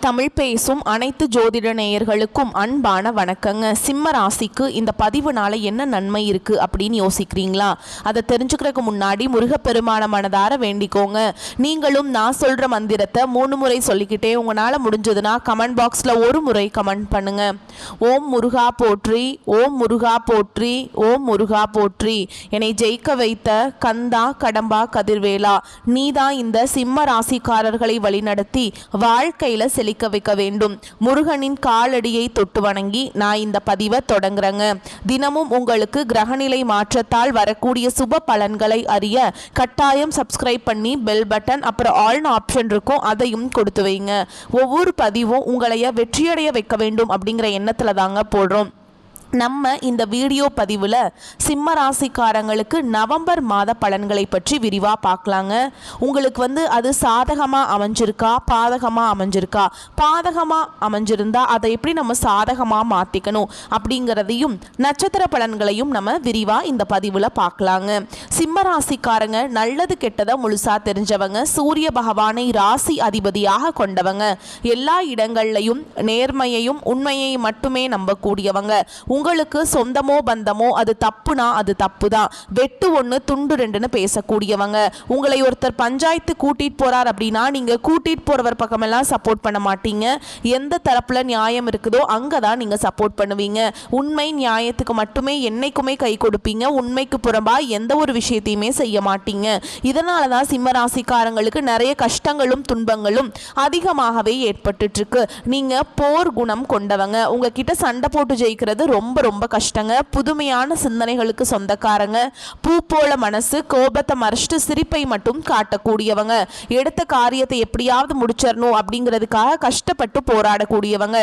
தமிழ் பேசும் அனைத்து ஜோதிட நேயர்களுக்கும் அன்பான வணக்கங்க. சிம்ம ராசிக்கு இந்த பதிவுனால என்ன நன்மை இருக்கு அப்படின்னு யோசிக்கிறீங்களா? அதை தெரிஞ்சுக்கிறதுக்கு முன்னாடி முருகப்பெருமான மனதார வேண்டிக்கோங்க. நீங்களும் நான் சொல்ற மந்திரத்தை 3 முறை சொல்லிக்கிட்டே உங்களால முடிஞ்சதுன்னா கமெண்ட் பாக்ஸ்ல ஒரு முறை கமெண்ட் பண்ணுங்க. ஓம் முருகா போற்றி, ஓம் முருகா போற்றி, ஓம் முருகா போற்றி. என்னை ஜெயிக்க வைத்த கந்தா கடம்பா கதிர்வேலா, நீதான் இந்த சிம்ம ராசிக்காரர்களை வழிநடத்தி வாழ்க்கையில செழிக்க வைக்க வேண்டும். முருகனின் காலடியை தொட்டு வணங்கி நான் இந்த பதிவை தொடங்குறேங்க. தினமும் உங்களுக்கு கிரகநிலை மாற்றத்தால் வரக்கூடிய சுப பலன்களை அறிய கட்டாயம் சப்ஸ்கிரைப் பண்ணி பெல் பட்டன் அப்புறம் ஆல்னு ஆப்ஷன் இருக்கும், அதையும் கொடுத்து வைங்க. ஒவ்வொரு பதிவும் உங்களைய வெற்றியடைய வைக்க வேண்டும் அப்படிங்கிற எண்ணத்துல தாங்க போடுறோம். நம்ம இந்த வீடியோ பதிவில் சிம்ம ராசிக்காரங்களுக்கு நவம்பர் மாத பலன்களை பற்றி விரிவாக பார்க்கலாங்க. உங்களுக்கு அது சாதகமாக அமைஞ்சிருக்கா, பாதகமாக அமைஞ்சிருக்கா? பாதகமாக அமைஞ்சிருந்தா அதை எப்படி நம்ம சாதகமாக மாற்றிக்கணும் அப்படிங்கிறதையும் நட்சத்திர பலன்களையும் நம்ம விரிவாக இந்த பதிவில் பார்க்கலாங்க. சிம்ம ராசிக்காரங்க நல்லது கெட்டதை முழுசாக தெரிஞ்சவங்க, சூரிய பகவானை ராசி அதிபதியாக கொண்டவங்க, எல்லா இடங்கள்லையும் நேர்மையையும் உண்மையை மட்டுமே நம்பக்கூடியவங்க. உங்களுக்கு சொந்தமோ பந்தமோ அது தப்புனா அது தப்பு தான், வெட்டு ஒன்று துண்டு ரெண்டுன்னு பேசக்கூடியவங்க. உங்களை ஒருத்தர் பஞ்சாயத்து கூட்டிட்டு போறார் அப்படின்னா நீங்க கூட்டிட்டு போறவர் பக்கமெல்லாம் சப்போர்ட் பண்ண மாட்டீங்க. எந்த தரப்புல நியாயம் இருக்குதோ அங்கதான் நீங்க சப்போர்ட் பண்ணுவீங்க. உண்மை நியாயத்துக்கு மட்டுமே என்னைக்குமே கை கொடுப்பீங்க. உண்மைக்கு புறம்பா எந்த ஒரு விஷயத்தையுமே செய்ய மாட்டீங்க. இதனாலதான் சிம்ம ராசிக்காரங்களுக்கு நிறைய கஷ்டங்களும் துன்பங்களும் அதிகமாகவே ஏற்பட்டு இருக்கு. நீங்க போர் குணம் கொண்டவங்க. உங்ககிட்ட சண்டை போட்டு ஜெயிக்கிறது ரொம்ப ரொம்ப கஷ்டங்க. புதுமையான சிந்தனைகளுக்கு சொந்தக்காரங்க. பூ போல மனசு, கோபத்தை மறைச்சிட்டு சிரிப்பை மட்டும் காட்டக்கூடியவங்க. எடுத்த காரியத்தை எப்படியாவது முடிச்சிடணும் அப்படிங்கிறதுக்காக கஷ்டப்பட்டு போராடக்கூடியவங்க.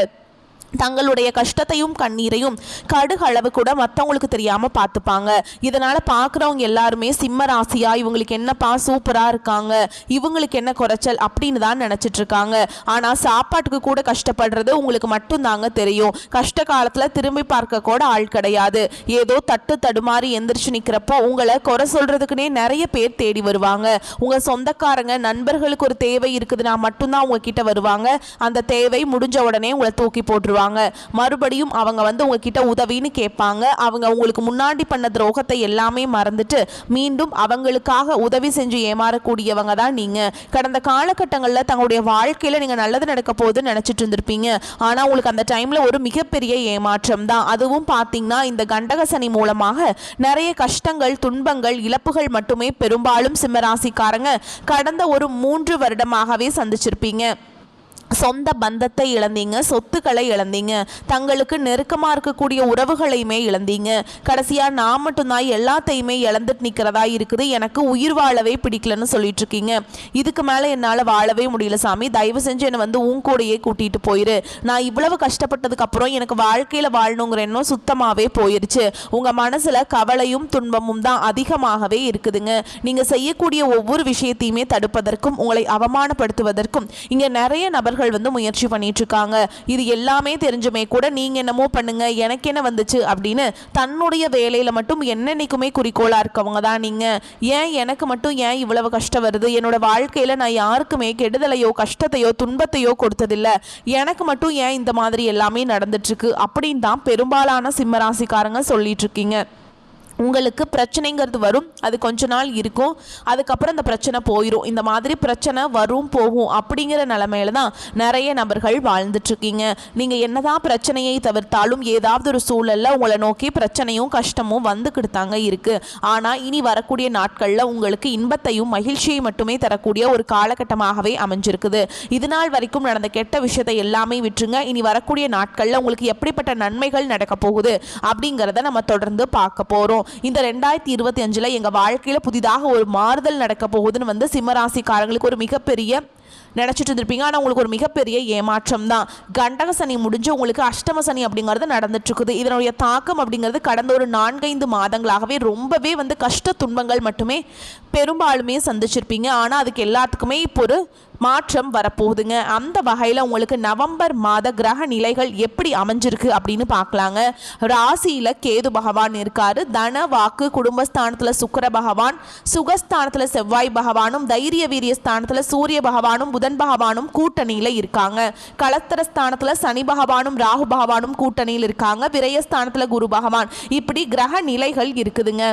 தங்களுடைய கஷ்டத்தையும் கண்ணீரையும் கடுகளவு கூட மற்றவங்களுக்கு தெரியாம பார்த்துப்பாங்க. இதனால பார்க்குறவங்க எல்லாருமே சிம்ம ராசியா இவங்களுக்கு என்னப்பா சூப்பரா இருக்காங்க, இவங்களுக்கு என்ன குறைச்சல் அப்படின்னு தான் நினைச்சிட்டு இருக்காங்க. ஆனா சாப்பாட்டுக்கு கூட கஷ்டப்படுறது உங்களுக்கு மட்டும் தாங்க தெரியும். கஷ்ட காலத்துல திரும்பி பார்க்க கூட ஆள் கிடையாது. ஏதோ தட்டு தடுமாறி எந்திரிச்சு நிக்கிறப்போ உங்களை குறை சொல்றதுக்குன்னே நிறைய பேர் தேடி வருவாங்க. உங்க சொந்தக்காரங்க நண்பர்களுக்கு ஒரு தேவை இருக்குதுன்னா மட்டும்தான் உங்ககிட்ட வருவாங்க. அந்த தேவை முடிஞ்ச உடனே உங்களை தூக்கி போட்டுருவாங்க. மறுபடியும் அவங்க உங்ககிட்ட உதவின்னு கேட்பாங்க. அவங்க உங்களுக்கு முன்னாடி பண்ண துரோகத்தை எல்லாமே மறந்துட்டு மீண்டும் அவங்களுக்காக உதவி செஞ்சு ஏமாறக்கூடியவங்க தான் நீங்க. கடந்த காலகட்டங்களில் தங்களுடைய வாழ்க்கையில நீங்க நல்லது நடக்க போகுதுன்னு நினைச்சிட்டு இருந்திருப்பீங்க. ஆனா உங்களுக்கு அந்த டைம்ல ஒரு மிகப்பெரிய ஏமாற்றம் தான். அதுவும் பார்த்தீங்கன்னா இந்த கண்டக சனி மூலமாக நிறைய கஷ்டங்கள், துன்பங்கள், இழப்புகள் மட்டுமே பெரும்பாலும் சிம்மராசிக்காரங்க கடந்த ஒரு 3 வருடமாகவே சந்திச்சிருப்பீங்க. சொந்த பந்தத்தை இழந்தீங்க, சொத்துக்களை இழந்தீங்க, தங்களுக்கு நெருக்கமாக இருக்கக்கூடிய உறவுகளையுமே இழந்தீங்க. கடைசியாக நான் மட்டும்தான் எல்லாத்தையுமே இழந்துட்டு நிற்கிறதா இருக்குது, எனக்கு உயிர் வாழவே பிடிக்கலன்னு சொல்லிட்டு இருக்கீங்க. இதுக்கு மேலே என்னால் வாழவே முடியல சாமி, தயவு செஞ்சு என்னை உன் கூடையே கூட்டிகிட்டு போயிரு. நான் இவ்வளவு கஷ்டப்பட்டதுக்கு அப்புறம் எனக்கு வாழ்க்கையில் வாழணுங்கிற எண்ணம் சுத்தமாகவே போயிருச்சு. உங்கள் மனசில் கவலையும் துன்பமும் தான் அதிகமாகவே இருக்குதுங்க. நீங்கள் செய்யக்கூடிய ஒவ்வொரு விஷயத்தையுமே தடுப்பதற்கும் உங்களை அவமானப்படுத்துவதற்கும் இங்கே நிறைய நபர்கள் முயற்சி பண்ணிட்டு இருக்காங்க. இது எல்லாமே தெரிஞ்சுமே கூட நீங்க என்னமோ பண்ணுங்க, எனக்கு என்ன வந்துச்சு அப்படின்னு தன்னுடைய வேலையில மட்டும் என்னன்னைக்குமே குறிக்கோளா இருக்கவங்க தான் நீங்க. ஏன் எனக்கு மட்டும் ஏன் இவ்வளவு கஷ்டம் வருது, என்னோட வாழ்க்கையில நான் யாருக்குமே கெடுதலையோ கஷ்டத்தையோ துன்பத்தையோ கொடுத்ததில்லை, எனக்கு மட்டும் ஏன் இந்த மாதிரி எல்லாமே நடந்துட்டு இருக்கு அப்படின்னு தான் பெரும்பாலான சிம்மராசிக்காரங்க சொல்லிட்டு இருக்கீங்க. உங்களுக்கு பிரச்சனைங்கிறது வரும், அது கொஞ்ச நாள் இருக்கும், அதுக்கப்புறம் அந்த பிரச்சனை போயிடும். இந்த மாதிரி பிரச்சனை வரும் போகும் அப்படிங்கிற நிலைமையில தான் நிறைய நபர்கள் வாழ்ந்துட்டுருக்கீங்க. நீங்கள் என்னதான் பிரச்சனையை தவிர்த்தாலும் ஏதாவது ஒரு சூழலில் உங்களை நோக்கி பிரச்சனையும் கஷ்டமும் வந்துக்கிட்டு தாங்க இருக்குது. ஆனால் இனி வரக்கூடிய நாட்களில் உங்களுக்கு இன்பத்தையும் மகிழ்ச்சியை மட்டுமே தரக்கூடிய ஒரு காலகட்டமாகவே அமைஞ்சிருக்குது. இது நாள் வரைக்கும் நடந்த கெட்ட விஷயத்தை எல்லாமே விட்டுருங்க. இனி வரக்கூடிய நாட்களில் உங்களுக்கு எப்படிப்பட்ட நன்மைகள் நடக்க போகுது அப்படிங்கிறத நம்ம தொடர்ந்து பார்க்க போகிறோம். இந்த 2025 எங்க வாழ்க்கையில புதிதாக ஒரு மாறுதல் நடக்க போகுதுன்னு சிம்மராசிக்காரங்களுக்கு ஒரு மிகப்பெரிய நினச்சிட்டு இருந்திருப்பீங்க. ஆனால் உங்களுக்கு ஒரு மிகப்பெரிய ஏமாற்றம் தான். கண்டக சனி முடிஞ்சு உங்களுக்கு அஷ்டம சனி அப்படிங்கிறது நடந்துட்டு இருக்குது. இதனுடைய தாக்கம் அப்படிங்கிறது கடந்த ஒரு 4-5 மாதங்களாகவே ரொம்பவே கஷ்ட துன்பங்கள் மட்டுமே பெரும்பாலுமே சந்திச்சிருப்பீங்க. ஆனால் அதுக்கு எல்லாத்துக்குமே இப்போ ஒரு மாற்றம் வரப்போகுதுங்க. அந்த வகையில் உங்களுக்கு நவம்பர் மாத கிரக நிலைகள் எப்படி அமைஞ்சிருக்கு அப்படின்னு பார்க்கலாங்க. ராசியில் கேது பகவான் இருக்காரு. தன வாக்கு குடும்பஸ்தானத்தில் சுக்கிர பகவான், சுகஸ்தானத்தில் செவ்வாய் பகவானும், தைரிய வீரிய ஸ்தானத்தில் சூரிய பகவானும் புதன் பகவானும் கூட்டணியில் இருக்காங்க. களத்திர ஸ்தானத்தில் சனி பகவானும் ராகு பகவானும் கூட்டணியில் இருக்காங்க. விரயஸ்தானத்தில் குரு பகவான். இப்படி கிரக நிலைகள் இருக்குதுங்க.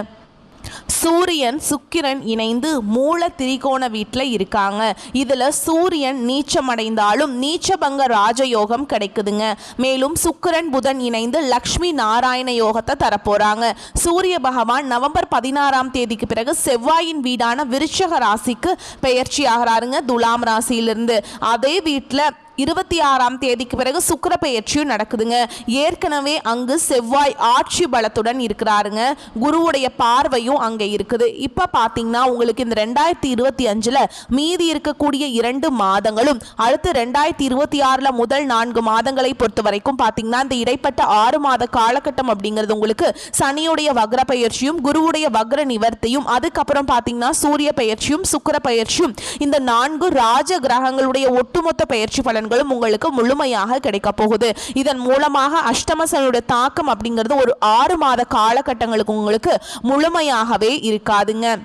சூரியன் சுக்கிரன் இணைந்து மூல திரிகோண வீட்டில் இருக்காங்க. இதில் சூரியன் நீச்சமடைந்தாலும் நீச்சபங்க ராஜயோகம் கிடைக்குதுங்க. மேலும் சுக்கிரன் புதன் இணைந்து லக்ஷ்மி நாராயண யோகத்தை தரப்போறாங்க. சூரிய பகவான் நவம்பர் 16ஆம் தேதிக்கு பிறகு செவ்வாயின் வீடான விருச்சக ராசிக்கு பெயர்ச்சி ஆகிறாருங்க. துலாம் ராசியிலிருந்து அதே வீட்டில் 26ஆம் தேதிக்கு பிறகு சுக்கிர பெயர்ச்சியும் நடக்குதுங்க. ஏற்கனவே அங்கு செவ்வாய் ஆட்சி பலத்துடன் இருக்கிறாருங்க. குருவுடைய பார்வையும் அங்கே இருக்குது. இப்போ பார்த்தீங்கன்னா உங்களுக்கு இந்த 2025 மீதி இருக்கக்கூடிய 2 மாதங்களும் அடுத்து 2026 முதல் 4 மாதங்களை பொறுத்த வரைக்கும் பார்த்தீங்கன்னா இந்த இடைப்பட்ட 6 மாத காலகட்டம் அப்படிங்கிறது உங்களுக்கு சனியுடைய வக்ர பெயர்ச்சியும் குருவுடைய வக்ர நிவர்த்தியும் அதுக்கப்புறம் பார்த்தீங்கன்னா சூரிய பெயர்ச்சியும் சுக்கிர பெயர்ச்சியும் இந்த 4 ராஜ கிரகங்களுடைய ஒட்டுமொத்த பெயர்ச்சி பலன் உங்களுக்கு முழுமையாக கிடைக்க போகுது. இதன் மூலமாக அஷ்டம சனியுடைய தாக்கம் அப்படிங்கிறது ஒரு 6 மாத காலகட்டங்களுக்கு உங்களுக்கு முழுமையாகவே இருக்காதுங்க.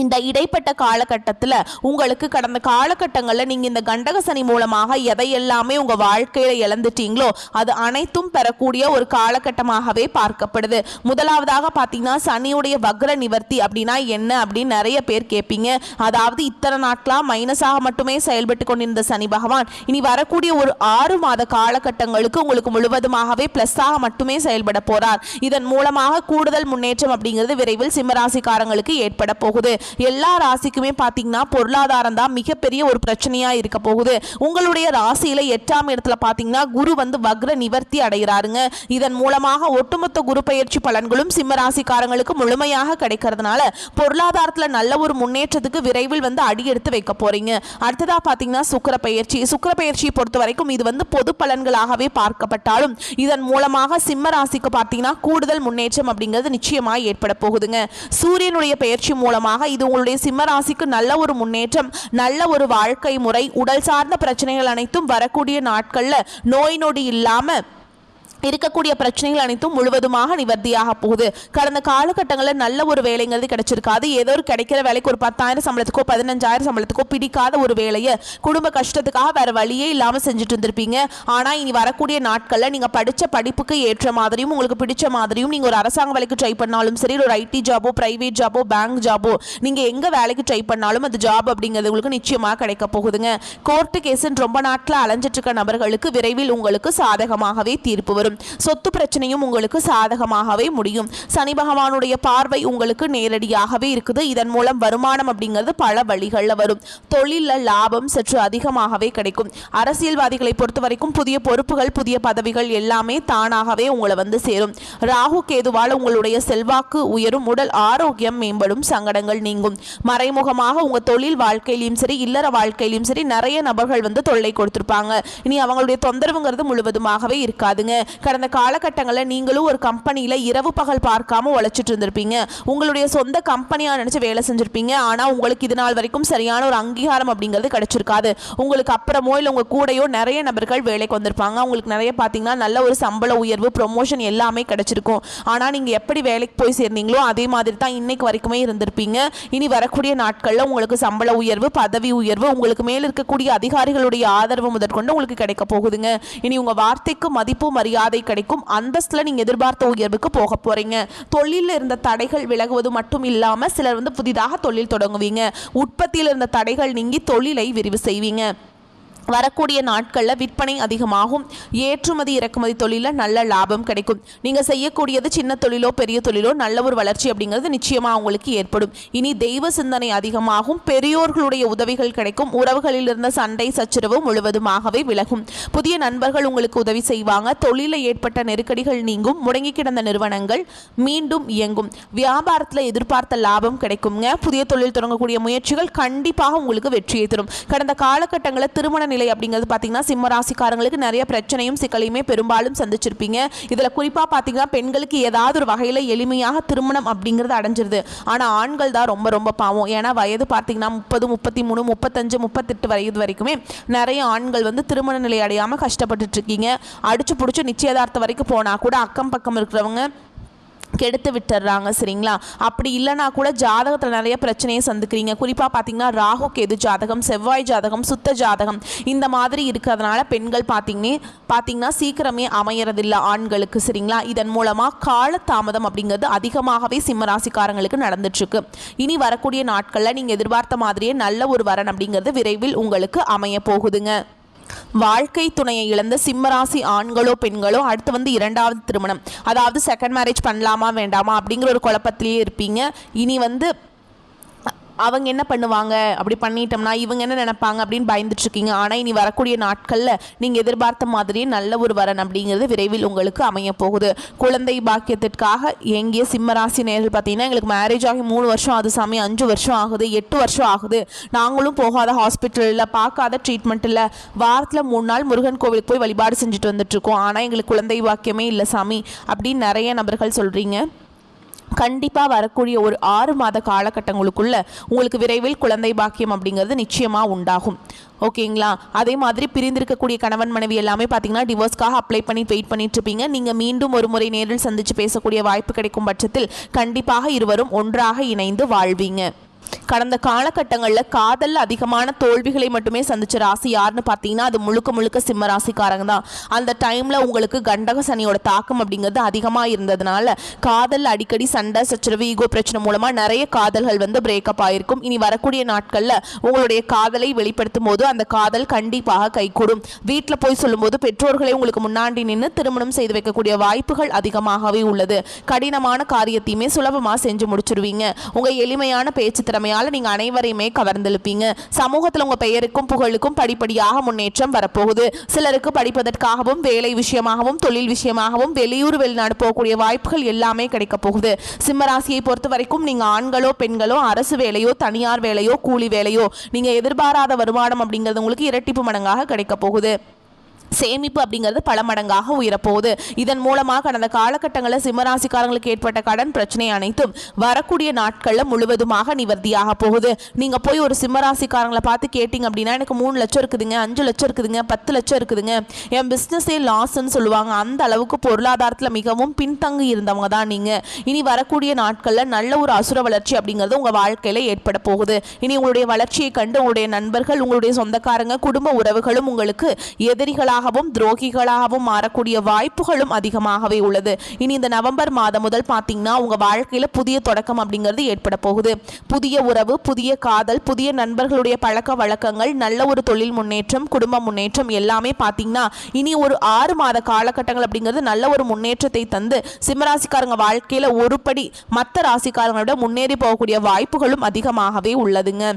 இந்த இடைப்பட்ட காலகட்டத்தில் உங்களுக்கு கடந்த காலகட்டங்களில் நீங்கள் இந்த கண்டக சனி மூலமாக எதையெல்லாமே உங்கள் வாழ்க்கையில் இழந்துட்டீங்களோ அது அனைத்தும் பெறக்கூடிய ஒரு காலகட்டமாகவே பார்க்கப்படுது. முதலாவதாக பார்த்தீங்கன்னா சனியுடைய வக்ர நிவர்த்தி அப்படின்னா என்ன அப்படின்னு நிறைய பேர் கேட்பீங்க. அதாவது இத்தனை நாட்களாக மைனஸாக மட்டுமே செயல்பட்டு கொண்டிருந்த சனி பகவான் இனி வரக்கூடிய ஒரு 6 மாத காலகட்டங்களுக்கு உங்களுக்கு முழுவதுமாகவே பிளஸ்ஸாக மட்டுமே செயல்பட போறார். இதன் மூலமாக கூடுதல் முன்னேற்றம் அப்படிங்கிறது விரைவில் சிம்மராசிக்காரங்களுக்கு ஏற்பட போகுது. எல்லா ராசிக்குமே பார்த்தீங்கன்னா பொருளாதாரம் தான் மிகப்பெரிய ஒரு பிரச்சனையா இருக்க போகுது. உங்களுடைய ராசியில 8ஆம் இடத்துல பார்த்தீங்கன்னா குரு வந்து வக்ர நிவர்த்தி அடைகிறாருங்க. இதன் மூலமாக ஒட்டுமொத்த குரு பெயர்ச்சி பலன்களும் சிம்ம ராசிக்காரங்களுக்கு முழுமையாக கிடைக்கிறதுனால பொருளாதாரத்தில் நல்ல ஒரு முன்னேற்றத்துக்கு விரைவில் வந்து அடி எடுத்து வைக்க போறீங்க. அடுத்ததா பார்த்தீங்கன்னா சுக்கிர பெயர்ச்சியை பொறுத்த வரைக்கும் இது வந்து பொது பலன்களாகவே பார்க்கப்பட்டாலும் இதன் மூலமாக சிம்ம ராசிக்கு பார்த்தீங்கன்னா கூடுதல் முன்னேற்றம் அப்படிங்கிறது நிச்சயமாக ஏற்பட போகுதுங்க. சூரியனுடைய பெயர்ச்சி மூலமாக இது உங்களுடைய சிம்ம ராசிக்கு நல்ல ஒரு முன்னேற்றம், நல்ல ஒரு வாழ்க்கை முறை, உடல் சார்ந்த பிரச்சனைகள் அனைத்தும் வரக்கூடிய நாட்கள்ல நோய் நொடி இல்லாம இருக்கக்கூடிய பிரச்சனைகள் அனைத்தும் முழுவதுமாக நிவர்த்தியாக போகுது. கடந்த காலகட்டங்களில் நல்ல ஒரு வேலைங்கிறது கிடைச்சிருக்காது. ஏதோ ஒரு கிடைக்கிற வேலைக்கு ஒரு 10,000 சம்பளத்துக்கோ 15,000 சம்பளத்துக்கோ பிடிக்காத ஒரு வேலையை குடும்ப கஷ்டத்துக்காக வேற வழியே இல்லாமல் செஞ்சுட்டு இருந்திருப்பீங்க. ஆனால் இனி வரக்கூடிய நாட்களில் நீங்கள் படித்த படிப்புக்கு ஏற்ற மாதிரியும் உங்களுக்கு பிடிச்ச மாதிரியும் நீங்கள் ஒரு அரசாங்க வேலைக்கு ட்ரை பண்ணாலும் சரி, ஒரு ஐடி ஜாபோ பிரைவேட் ஜாபோ பேங்க் ஜாபோ நீங்கள் எங்கே வேலைக்கு ட்ரை பண்ணாலும் அது ஜாப் அப்படிங்கிறது உங்களுக்கு நிச்சயமாக கிடைக்க போகுதுங்க. கோர்ட்டு கேஸுன்னு ரொம்ப நாட்கள் அலைஞ்சிட்டு இருக்க நபர்களுக்கு விரைவில் உங்களுக்கு சாதகமாகவே தீர்ப்பு வரும். சொத்து பிரச்சனையும் உங்களுக்கு சாதகமாகவே முடியும். சனி பகவானுடைய பார்வை உங்களுக்கு நேரடியாகவே இருக்குது. இதன் மூலம் வருமானம் அப்படிங்கிறது பல வழிகளில் வரும். தொழிலில் லாபம் சற்று அதிகமாகவே கிடைக்கும். அரசியல்வாதிகளை பொறுத்த வரைக்கும் புதிய பொறுப்புகள் புதிய பதவிகள் எல்லாமே தானாகவே உங்களை வந்து சேரும். ராகு கேதுவால் உங்களுடைய செல்வாக்கு உயரும், உடல் ஆரோக்கியம் மேம்படும், சங்கடங்கள் நீங்கும். மறைமுகமாக உங்க தொழில் வாழ்க்கையிலும் சரி இல்லற வாழ்க்கையிலும் சரி நிறைய நபர்கள் வந்து தொல்லை கொடுத்திருப்பாங்க. இனி அவங்களுடைய தொந்தரவுங்கிறது முழுவதுமாகவே இருக்காதுங்க. கடந்த காலகட்டங்களில் நீங்களும் ஒரு கம்பெனியில் இரவு பகல் பார்க்காம உழைச்சிட்டு இருந்திருப்பீங்க. உங்களுடைய சொந்த கம்பெனியாக நினச்சி வேலை செஞ்சுருப்பீங்க. ஆனால் உங்களுக்கு இது நாள் வரைக்கும் சரியான ஒரு அங்கீகாரம் அப்படிங்கிறது கிடைச்சிருக்காது. உங்களுக்கு அப்புறமோ இல்லை உங்கள் கூடையோ நிறைய நபர்கள் வேலைக்கு வந்திருப்பாங்க. உங்களுக்கு நிறைய பார்த்தீங்கன்னா நல்ல ஒரு சம்பள உயர்வு ப்ரொமோஷன் எல்லாமே கிடைச்சிருக்கும். ஆனால் நீங்கள் எப்படி வேலைக்கு போய் சேர்ந்தீங்களோ அதே மாதிரி தான் இன்னைக்கு வரைக்குமே இருந்திருப்பீங்க. இனி வரக்கூடிய நாட்களில் உங்களுக்கு சம்பள உயர்வு பதவி உயர்வு உங்களுக்கு மேல் இருக்கக்கூடிய அதிகாரிகளுடைய ஆதரவு முதற்கொண்டு உங்களுக்கு கிடைக்க போகுதுங்க. இனி உங்கள் வார்த்தைக்கு மதிப்பு மரியாதை கிடைக்கும். அந்தஸ்துல நீங்க எதிர்பார்த்த உயர்வுக்கு போக போறீங்க. தொழிலில் இருந்த தடைகள் விலகுவது மட்டும் இல்லாம சிலர் வந்து புதிதாக தொழில் தொடங்குவீங்க. உற்பத்தியில் இருந்த தடைகள் நீங்கி தொழிலை விரிவு செய்வீங்க. வரக்கூடிய நாட்களில் விற்பனை அதிகமாகும். ஏற்றுமதி இறக்குமதி தொழிலில் நல்ல லாபம் கிடைக்கும். நீங்கள் செய்யக்கூடியது சின்ன தொழிலோ பெரிய தொழிலோ நல்ல ஒரு வளர்ச்சி அப்படிங்கிறது நிச்சயமாக உங்களுக்கு ஏற்படும். இனி தெய்வ சிந்தனை அதிகமாகும். பெரியோர்களுடைய உதவிகள் கிடைக்கும். உறவுகளில் இருந்த சண்டை சச்சரவு முழுவதுமாகவே விலகும். புதிய நண்பர்கள் உங்களுக்கு உதவி செய்வாங்க. தொழிலில் ஏற்பட்ட நெருக்கடிகள் நீங்கும். முடங்கி கிடந்த நிறுவனங்கள் மீண்டும் இயங்கும். வியாபாரத்தில் எதிர்பார்த்த லாபம் கிடைக்குங்க. புதிய தொழில் தொடங்கக்கூடிய முயற்சிகள் கண்டிப்பாக உங்களுக்கு வெற்றியை தரும். கடந்த காலகட்டங்களில் திருமண நிலை அப்படிங்கிறது பார்த்தீங்கன்னா சிம்ம ராசிக்காரங்களுக்கு நிறைய பிரச்சனையும் சிக்கலையுமே பெரும்பாலும் சந்திச்சிருப்பீங்க. இதில் குறிப்பாக பார்த்தீங்கன்னா பெண்களுக்கு ஏதாவது ஒரு வகையில் எளிமையாக திருமணம் அப்படிங்கிறது அடைஞ்சிருது. ஆனால் ஆண்கள் தான் ரொம்ப ரொம்ப பாவம். ஏன்னா வயது பார்த்தீங்கன்னா 30, 33, 35, 38 வயது வரைக்குமே நிறைய ஆண்கள் வந்து திருமண நிலை அடையாமல் கஷ்டப்பட்டுட்டு இருக்கீங்க. அடிச்சு பிடிச்சி நிச்சயதார்த்தம் வரைக்கும் போனால் கூட அக்கம் பக்கம் இருக்கிறவங்க கெடுத்து விட்டுறாங்க. சரிங்களா? அப்படி இல்லைனா கூட ஜாதகத்தில் நிறைய பிரச்சனையை சந்திக்கிறீங்க. குறிப்பாக பார்த்தீங்கன்னா ராகு கேது ஜாதகம், செவ்வாய் ஜாதகம், சுத்த ஜாதகம் இந்த மாதிரி இருக்கிறதுனால பெண்கள் பார்த்தீங்கன்னா சீக்கிரமே அமையறதில்லை ஆண்களுக்கு. சரிங்களா? இதன் மூலமாக காலதாமதம் அப்படிங்கிறது அதிகமாகவே சிம்மராசிக்காரங்களுக்கு நடந்துட்டுருக்கு. இனி வரக்கூடிய நாட்களில் நீங்கள் எதிர்பார்த்த மாதிரியே நல்ல ஒரு வரன் அப்படிங்கிறது விரைவில் உங்களுக்கு அமைய போகுதுங்க. வாழ்க்கை துணையை இழந்த சிம்மராசி ஆண்களோ பெண்களோ அடுத்து வந்து இரண்டாவது திருமணம், அதாவது செகண்ட் மேரேஜ் பண்ணலாமா வேண்டாமா அப்படிங்கிற ஒரு குழப்பத்திலேயே இருப்பீங்க. இனி வந்து அவங்க என்ன பண்ணுவாங்க, அப்படி பண்ணிட்டோம்னா இவங்க என்ன நினைப்பாங்க அப்படின்னு பயந்துட்டு இருக்கீங்க. ஆனால் இனி வரக்கூடிய நாட்களில் நீங்கள் எதிர்பார்த்த மாதிரியே நல்ல ஒரு வரன் அப்படிங்கிறது விரைவில் உங்களுக்கு அமைய போகுது. குழந்தை பாக்கியத்திற்காக எங்கேயே சிம்மராசி நேர்கள் பார்த்தீங்கன்னா எங்களுக்கு மேரேஜ் ஆகி 3 வருஷம் ஆகுது சாமி, 5 வருஷம் ஆகுது, 8 வருஷம் ஆகுது, நாங்களும் போகாத ஹாஸ்பிட்டலில் பார்க்காத ட்ரீட்மெண்ட் இல்லை, வாரத்தில் 3 நாள் முருகன் கோவிலுக்கு போய் வழிபாடு செஞ்சுட்டு வந்துட்டுருக்கோம், ஆனால் எங்களுக்கு குழந்தை பாக்கியமே இல்லை சாமி அப்படின்னு நிறைய நபர்கள் சொல்கிறீங்க. கண்டிப்பாக வரக்கூடிய ஒரு 6 மாத காலகட்டங்களுக்குள்ள உங்களுக்கு விரைவில் குழந்தை பாக்கியம் அப்படிங்கிறது நிச்சயமாக உண்டாகும். ஓகேங்களா? அதே மாதிரி பிரிந்திருக்கக்கூடிய கணவன் மனைவி எல்லாமே பார்த்தீங்கன்னா டிவோர்ஸ்க்காக அப்ளை பண்ணி வெயிட் பண்ணிட்டு இருப்பீங்க. நீங்கள் மீண்டும் ஒரு முறை நேரில் சந்தித்து பேசக்கூடிய வாய்ப்பு கிடைக்கும் பட்சத்தில் கண்டிப்பாக இருவரும் ஒன்றாக இணைந்து வாழ்வீங்க. கடந்த காலகட்டங்களில் காதல் அதிகமான தோல்விகளை மட்டுமே சந்திச்ச ராசி யாருன்னு பார்த்தீங்கன்னா அது முழுக்க முழுக்க சிம்ம ராசிக்காரங்க தான். அந்த டைமில் உங்களுக்கு கண்டக சனியோட தாக்கம் அப்படிங்கிறது அதிகமாக இருந்ததுனால காதல் அடிக்கடி சண்டை சச்சரவு ஈகோ பிரச்சனை மூலமாக நிறைய காதல்கள் வந்து பிரேக்கப் ஆகிருக்கும். இனி வரக்கூடிய நாட்களில் உங்களுடைய காதலை வெளிப்படுத்தும் போது அந்த காதல் கண்டிப்பாக கைகூடும். வீட்டில் போய் சொல்லும்போது பெற்றோர்களை உங்களுக்கு முன்னாடி நின்று திருமணம் செய்து வைக்கக்கூடிய வாய்ப்புகள் அதிகமாகவே உள்ளது. கடினமான காரியத்தையுமே சுலபமாக செஞ்சு முடிச்சிருவீங்க. உங்கள் எளிமையான பேச்சு திறமையால் நீங்க அனைவரையுமே கவர்ந்தெழுப்பீங்க. சமூகத்தில் உங்க பெயருக்கும் புகழுக்கும் படிப்படியாக முன்னேற்றம் வரப்போகுது. சிலருக்கு படிப்பதற்காகவும் வேலை விஷயமாகவும் தொழில் விஷயமாகவும் வெளியூர் வெளிநாடு போகக்கூடிய வாய்ப்புகள் எல்லாமே கிடைக்க போகுது. சிம்மராசியை பொறுத்த வரைக்கும் நீங்க ஆண்களோ பெண்களோ அரசு வேலையோ தனியார் வேலையோ கூலி வேலையோ நீங்க எதிர்பாராத வருமானம் அப்படிங்கிறது உங்களுக்கு இரட்டிப்பு மடங்காக கிடைக்க போகுது. சேமிப்பு அப்படிங்கிறது பல மடங்காக உயரப்போகுது. இதன் மூலமாக கடந்த காலகட்டங்களில் சிம்மராசிக்காரங்களுக்கு ஏற்பட்ட கடன் பிரச்சனை அனைத்தும் வரக்கூடிய நாட்களில் முழுவதுமாக நிவர்த்தியாக போகுது. நீங்கள் போய் ஒரு சிம்மராசிக்காரங்களை பார்த்து கேட்டிங்க அப்படின்னா எனக்கு 3 லட்சம் இருக்குதுங்க, 5 லட்சம் இருக்குதுங்க, 10 லட்சம் இருக்குதுங்க, என் பிஸ்னஸே லாஸ்ன்னு சொல்லுவாங்க. அந்த அளவுக்கு பொருளாதாரத்தில் மிகவும் பின்தங்கி இருந்தவங்க தான் நீங்கள். இனி வரக்கூடிய நாட்களில் நல்ல ஒரு அசுர வளர்ச்சி அப்படிங்கிறது உங்கள் வாழ்க்கையில் ஏற்பட போகுது. இனி உங்களுடைய வளர்ச்சியை கண்டு உங்களுடைய நண்பர்கள், உங்களுடைய சொந்தக்காரங்க, குடும்ப உறவுகளும் உங்களுக்கு எதிரிகளாக துரோகிகளாகவும் மாறக்கூடிய வாய்ப்புகளும் அதிகமாகவே உள்ளது. இனி இந்த நவம்பர் மாதம் முதல் பார்த்தீங்கன்னா உங்க வாழ்க்கையில புதிய தொடக்கம் அப்படிங்கிறது ஏற்பட போகுது. புதிய உறவு, புதிய காதல், புதிய நண்பர்களுடைய பழக்க வழக்கங்கள், நல்ல ஒரு தொழில் முன்னேற்றம், குடும்ப முன்னேற்றம் எல்லாமே பார்த்தீங்கன்னா இனி ஒரு 6 மாத காலகட்டங்கள் அப்படிங்கிறது நல்ல ஒரு முன்னேற்றத்தை தந்து சிம்மராசிக்காரங்க வாழ்க்கையில ஒருபடி மற்ற ராசிக்காரங்களோட முன்னேறி போகக்கூடிய வாய்ப்புகளும் அதிகமாகவே உள்ளதுங்க.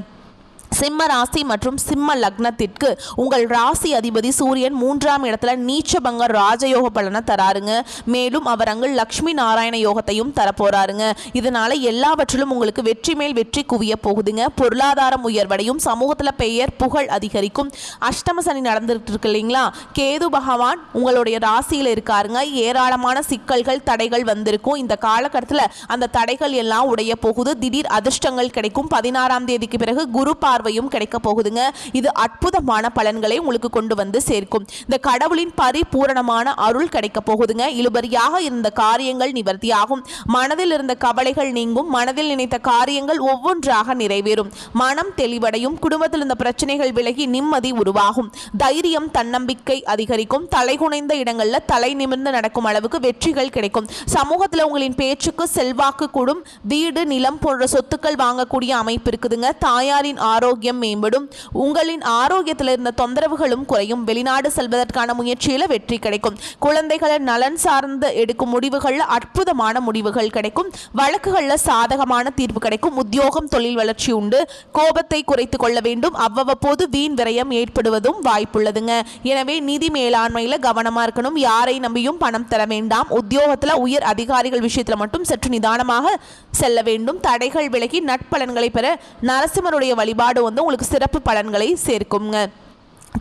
சிம்ம ராசி மற்றும் சிம்ம லக்னத்திற்கு உங்கள் ராசி அதிபதி சூரியன் 3ஆம் இடத்துல நீச்சபங்க ராஜயோக பலனை தராருங்க. மேலும் அவர் அங்கு லக்ஷ்மி நாராயண யோகத்தையும் தரப்போறாருங்க. இதனால எல்லாவற்றிலும் உங்களுக்கு வெற்றி மேல் வெற்றி குவிய போகுதுங்க. பொருளாதாரம் உயர்வடையும், சமூகத்தில் பெயர் புகழ் அதிகரிக்கும். அஷ்டம சனி நடந்துட்டு இருக்கு இல்லைங்களா? கேது பகவான் உங்களுடைய ராசியில் இருக்காருங்க. ஏராளமான சிக்கல்கள் தடைகள் வந்திருக்கும். இந்த காலகட்டத்தில் அந்த தடைகள் எல்லாம் உடைய போகுது. திடீர் அதிர்ஷ்டங்கள் கிடைக்கும். 16ஆம் தேதிக்கு பிறகு குரு பார்வையும் கிடைக்க போகுதுங்க. இது அற்புதமான பலன்களை உங்களுக்கு கொண்டு வந்து சேர்க்கும். இந்த கடவுளின் பரிபூரணமான அருள் கிடைக்க போகுதுங்க. இழுபறியாக இருந்த காரியங்கள் நிவர்த்தியாகும். மனதில் இருந்த கவலைகள் நீங்கும். மனதில் நினைத்த காரியங்கள் ஒவ்வொன்றாக நிறைவேறும். மனம் தெளிவடையும். குடும்பத்தில் இருந்த பிரச்சனைகள் விலகி நிம்மதி உருவாகும். தைரியம் தன்னம்பிக்கை அதிகரிக்கும். தலைகுனைந்த இடங்கள்ல தலை நிமிர்ந்து நடக்கும் அளவுக்கு வெற்றிகள் கிடைக்கும். சமூகத்தில் உங்களின் பேச்சுக்கு செல்வாக்கு கூடும். வீடு நிலம் போன்ற சொத்துக்கள் வாங்கக்கூடிய அமைப்பு இருக்குதுங்க. தாயாரின் ஆரோக்கியம் மேம்படும். உங்களின் ஆரோக்கியத்தில் இருந்த தொந்தரவுகளும் குறையும். வெளிநாடு செல்வதற்கான முயற்சியில் வெற்றி கிடைக்கும். குழந்தைகளின் நலன் சார்ந்து எடுக்கும் முடிவுகளில் அற்புதமான முடிவுகள் கிடைக்கும். வழக்குகளில் சாதகமான தீர்ப்பு கிடைக்கும். உத்தியோகம் தொழில் வளர்ச்சி உண்டு. கோபத்தை குறைத்து கொள்ள வேண்டும். அவ்வப்போது வீண் விரயம் ஏற்படுவதும் வாய்ப்புள்ளதுங்க. எனவே நிதி மேலாண்மையில் கவனமா இருக்கணும். யாரை நம்பியும் பணம் தர வேண்டாம். உத்தியோகத்தில் உயர் அதிகாரிகள் விஷயத்தில் மட்டும் சற்று நிதானமாக செல்ல வேண்டும். தடைகள் விலகி நட்பலன்களை பெற நரசிம்மருடைய வழிபாடு வந்து உங்களுக்கு சிறப்பு பலன்களை சேர்க்குங்க.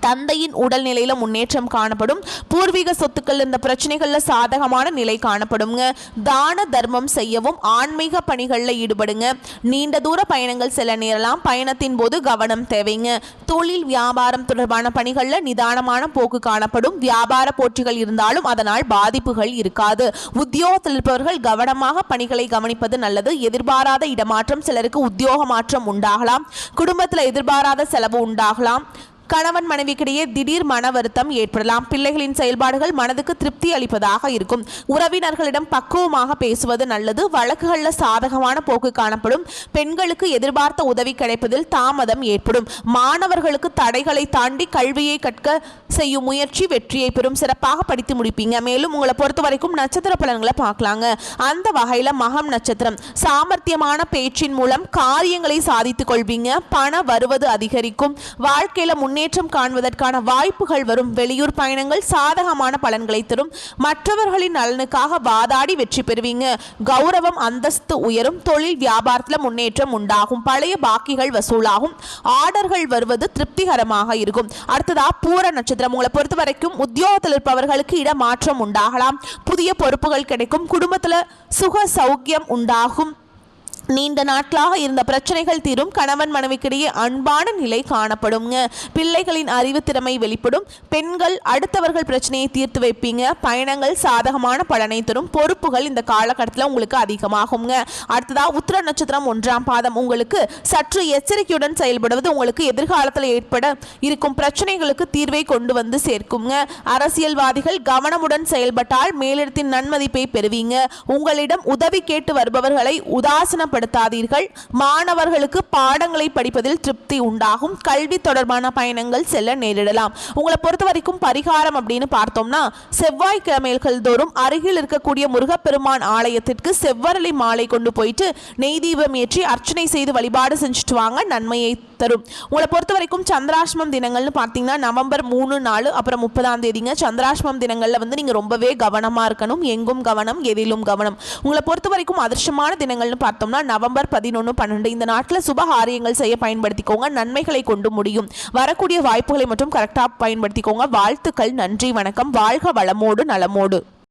தந்தையின் உடல்நிலையில முன்னேற்றம் காணப்படும். பூர்வீக சொத்துக்கள் இந்த பிரச்சனைகள்ல சாதகமான நிலை காணப்படுங்க. தான தர்மம் செய்யவும் ஆன்மீக பணிகள்ல ஈடுபடுங்க. நீண்ட தூர பயணங்கள் செல்ல நேரலாம். பயணத்தின் போது கவனம் தேவைங்க. தொழில் வியாபாரம் தொடர்பான பணிகள்ல நிதானமான போக்கு காணப்படும். வியாபார போட்டிகள் இருந்தாலும் அதனால் பாதிப்புகள் இருக்காது. உத்தியோகத்தில் இருப்பவர்கள் கவனமாக பணிகளை கவனிப்பது நல்லது. எதிர்பாராத இடமாற்றம், சிலருக்கு உத்தியோக மாற்றம் உண்டாகலாம். குடும்பத்தில் எதிர்பாராத செலவு உண்டாகலாம். கணவன் மனைவிக்கிடையே திடீர் மன வருத்தம் ஏற்படலாம். பிள்ளைகளின் செயல்பாடுகள் மனதுக்கு திருப்தி அளிப்பதாக இருக்கும். உறவினர்களிடம் பக்குவமாக பேசுவது நல்லது. வழக்குகளில் சாதகமான போக்கு காணப்படும். பெண்களுக்கு எதிர்பார்த்த உதவி கிடைப்பதில் தாமதம் ஏற்படும். மாணவர்களுக்கு தடைகளை தாண்டி கல்வியை கற்க செய்யும் முயற்சி வெற்றியை பெறும். சிறப்பாக படித்து முடிப்பீங்க. மேலும் உங்களை பொறுத்த வரைக்கும் நட்சத்திர பலன்களை பார்க்கலாங்க. அந்த வகையில் மகம் நட்சத்திரம், சாமர்த்தியமான பேச்சின் மூலம் காரியங்களை சாதித்துக் கொள்வீங்க. பண வருவது அதிகரிக்கும். வாழ்க்கையில முன்னேற்றம் காண்பதற்கான வாய்ப்புகள் வரும். வெளியூர் பயணங்கள் சாதகமான பலன்களை தரும். மற்றவர்களின் நலனுக்காக வாதாடி வெற்றி பெறுவீங்க. கௌரவம் அந்தஸ்து உயரும். தொழில் வியாபாரத்தில் முன்னேற்றம் உண்டாகும். பழைய பாக்கிகள் வசூலாகும். ஆர்டர்கள் வருவது திருப்திகரமாக இருக்கும். அடுத்ததா பூர நட்சத்திரம், உங்களை பொறுத்த வரைக்கும் உத்தியோகத்தில் இருப்பவர்களுக்கு இடமாற்றம் உண்டாகலாம். புதிய பொறுப்புகள் கிடைக்கும். குடும்பத்தில் சுக சௌக்கியம் உண்டாகும். நீண்ட நாட்களாக இருந்த பிரச்சனைகள் தீரும். கணவன் மனைவிக்கிடையே அன்பான நிலை காணப்படுங்க. பிள்ளைகளின் அறிவு திறமை வெளிப்படும். பெண்கள் அடுத்தவர்கள் பிரச்சனையை தீர்த்து வைப்பீங்க. பயணங்கள் சாதகமான பலனை தரும். பொறுப்புகள் இந்த காலகட்டத்தில் உங்களுக்கு அதிகமாகுங்க. அடுத்ததா உத்திர நட்சத்திரம் 1ஆம் பாதம், உங்களுக்கு சற்று எச்சரிக்கையுடன் செயல்படுவது உங்களுக்கு எதிர்காலத்தில் ஏற்பட இருக்கும் பிரச்சனைகளுக்கு தீர்வை கொண்டு வந்து சேர்க்குங்க. அரசியல்வாதிகள் கவனமுடன் செயல்பட்டால் மேலிடத்தின் நன்மதிப்பை பெறுவீங்க. உங்களிடம் உதவி கேட்டு வருபவர்களை உதாசன மாணவர்களுக்கு பாடங்களை படிப்பதில் திருப்தி உண்டாகும். கல்வி தொடர்பான பயணங்கள் செல்ல நேரிடலாம். உங்களை பொறுத்த வரைக்கும் பரிகாரம் அப்படின்னு பார்த்தோம்னா, செவ்வாய்க்கிழமைகள் தோறும் அருகில் இருக்கக்கூடிய முருகப்பெருமான் ஆலயத்திற்கு செவ்வரளி மாலை கொண்டு போயிட்டு நெய் தீபம் ஏற்றி அர்ச்சனை செய்து வழிபாடு செஞ்சுட்டு வாங்க. நன்மையை தரும். உங்களை பொறுத்த வரைக்கும் சந்திராஷ்டமம் தினங்கள்னு பார்த்தீங்கன்னா நவம்பர் 3, 4 அப்புறம் 30ஆம் தேதிங்க. சந்திராஷ்டமம் தினங்கள்ல வந்து நீங்க ரொம்பவே கவனமா இருக்கணும். எங்கும் கவனம், எதிலும் கவனம். உங்களை பொறுத்த வரைக்கும் அதிர்ஷ்டமான தினங்கள்னு பார்த்தோம்னா நவம்பர் 11, 12 இந்த நாட்டில் சுபகாரியங்கள் செய்ய பயன்படுத்திக்கோங்க. நன்மைகளை கொண்டு முடியும். வரக்கூடிய வாய்ப்புகளை மட்டும் கரெக்டாக பயன்படுத்திக்கோங்க. வாழ்த்துக்கள். நன்றி, வணக்கம். வாழ்க வளமோடு நலமோடு.